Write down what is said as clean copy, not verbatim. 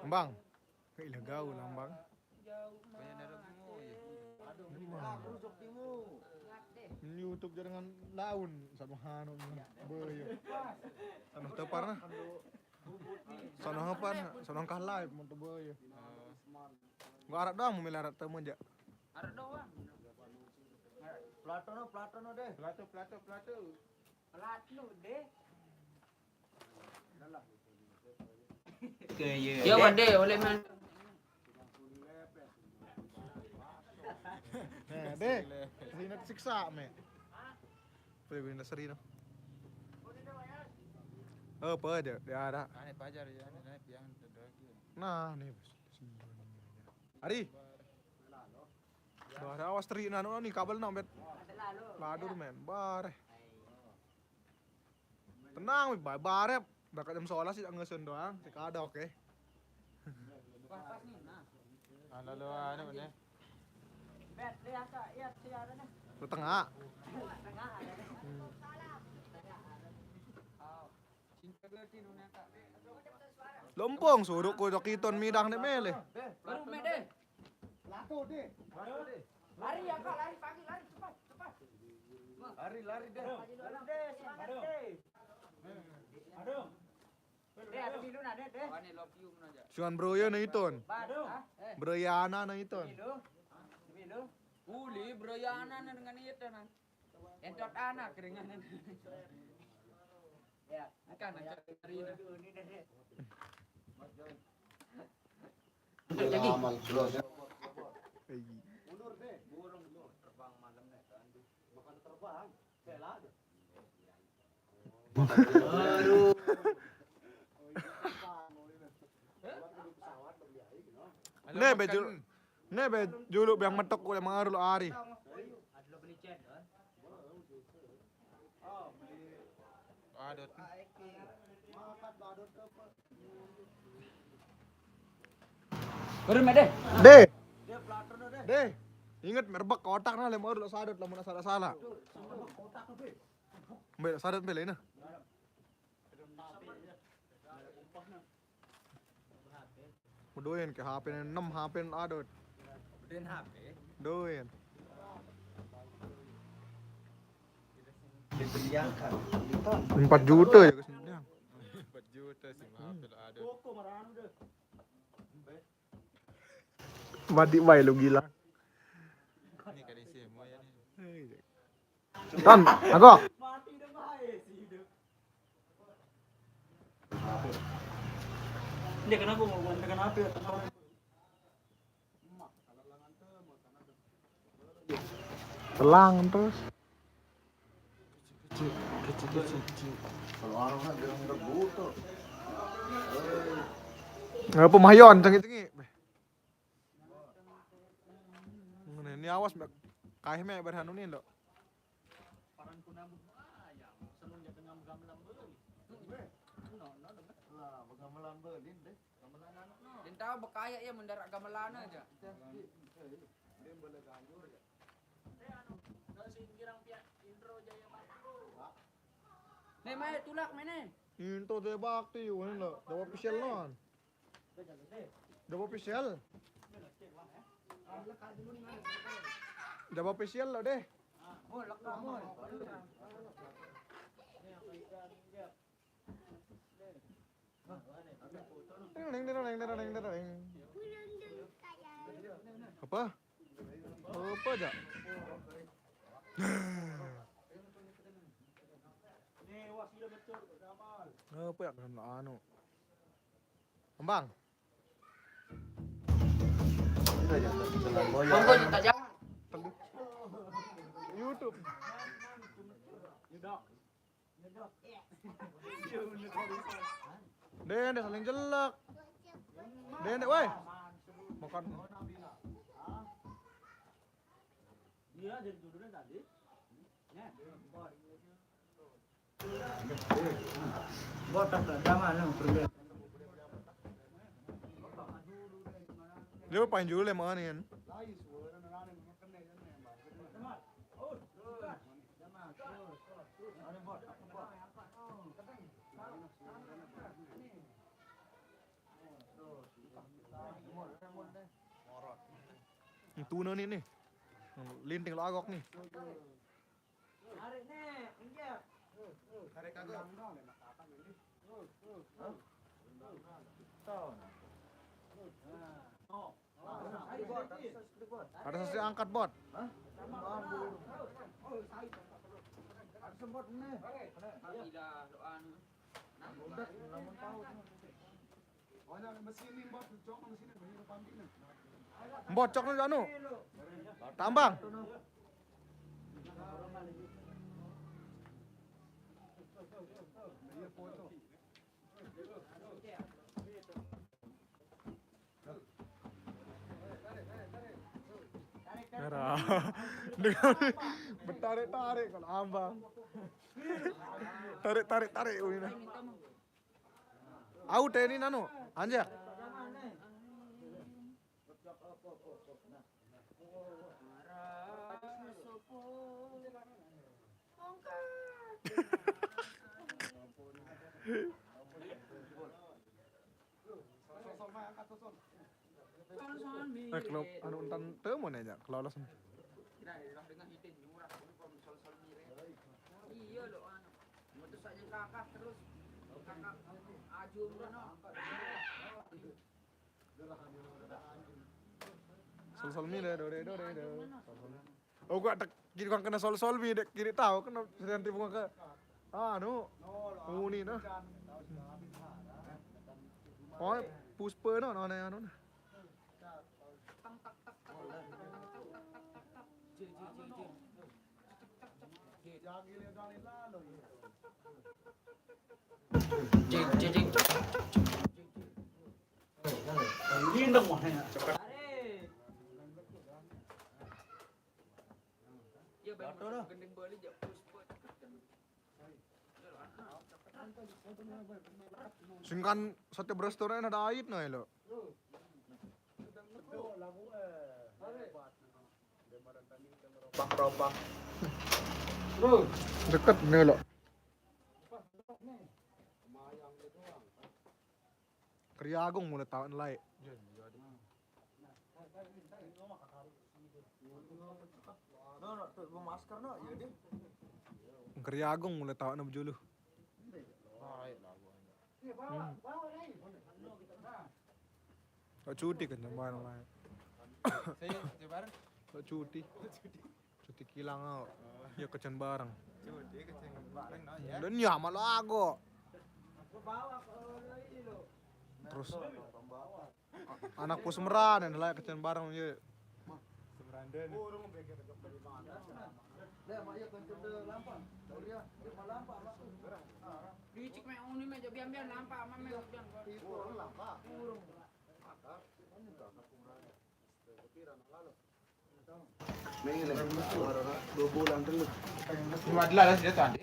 Bang, ilah gaul lang bang. YouTube jangan laun sama hanu boyo. Ano to parna? Sonong kah live mo to boyo. Gua arak doang mau milarat temu aja. Arak doang. Platono deh. Plato deh. Ya wade oleh man. Deh, sini siksa me. Pwede na sarino. Oh, pwede. Dia ada. Ane pajar ya, ane piang terdoki. Nah, nih. Ari. Bara awas teri nano nih kabel nombet. Ladur men, bare. Tenang, bare. Dekat jam 11 sih ngeuseun doang. Cek ada oke. Pas nih nah. Lalu ane mana? Bet dia kak, ya siara nih. Lu tengah. Tengah ada nih. Cinta berarti nunya kak. Lompong suruh ko dokiton midang ne mele. Baru me deh. Lato deh. Lari ya kak, lari pagi, lari cepat. Lari deh. Semangat deh. Aduh. Deh, ada bilu na deh. Ane love you mun aja. Suan broyo na iton. Aduh. Broyana na iton. Bilu. Uli broyana na dengan itu nan. Entot anak keringan. Ya, akan cari na. Lagi. Mundur deh. Burung terbang malam nih kan. Bukan terbang. Bela deh. Aduh. Ne be juluk yang metok ko yang mangaruh ari. Ada beli chat kan? Adot. Baru me deh. Deh, Dia platono deh. deh. Ingat merbak ke otak na lemor lo sadot lamun salah. Kotak tuh, Be. Mbak sadot mbele na. Doyen ke HP 6 HP adot. Udahin HP. Doyen. Diperlihatkan. 4 juta ya kesini. 4 juta sih maaf lo adot. Koko marano deh. Mati bae lu gila. Ini kan semua ya nih. Tan, aku. Mati deh bae sih hidup. Dia kenapa mau gantikan HP ya? Telang terus. Kalau orang kan bilang rebut tuh. Pemayon cengi-cengi. Ini awas mbak. Kaih me berhanunin lo. Paran kunamu ayam. Senun ya dengan gamelan beuli. Lah, gamelan beulin deh. Gamelan anak no. Dan tahu bekaya ya mendarat gamelan aja. Dia boleh ganjur ya. Nih mae tulak mene. Into de bakti yun lo. Dawa official non. Dawa official. Dawa official lo deh. Oh, laka mo. Ding. Apa? Apa aja? Apa ya kan anu? Kembang. Monggo tak jangan. YouTube. Den, saling jelek. Den, woi. Makan. Dia jadi duduknya tadi. Ya. Botak jangan lu pergi. Dia paling julu yang makan Tuna nih. Linting lo agok nih. Tarik nih, injak. Tarik kagok. Ada sesi angkat bot. Bocok nih anu. Tambang. Merah. Bertarik-tarik kalau ambang. Tarik. Ini. Au ini nano. Anjak. Kalau anu entan temu aja kalau langsung. Iya lo anu. Mutusannya kakak terus kakak ajum dono. Sol mi deh, dore. Oh gua tak kiri kan kena sol mi dek kiri tahu kena nanti bunga ke anu. Uni nah. Oh puspa no anu. Singkan sate restoran ada ait no lo. Robak. Deket nih lo. Kriagung mulai tahun lain. Kriagung mulai tahun 6 julu. Cuti kan barang lain. Cuti kilang au. Ya kecan barang. Cuti kecing bareng no ya. Dan ya malah ago. Terus anakku semeran yang layak kecan barang ya. Semranden. Dicik me uni me biam-biam lampa ama me biam. May ilan? 2 bulan dulu. Madla lah dia tadi.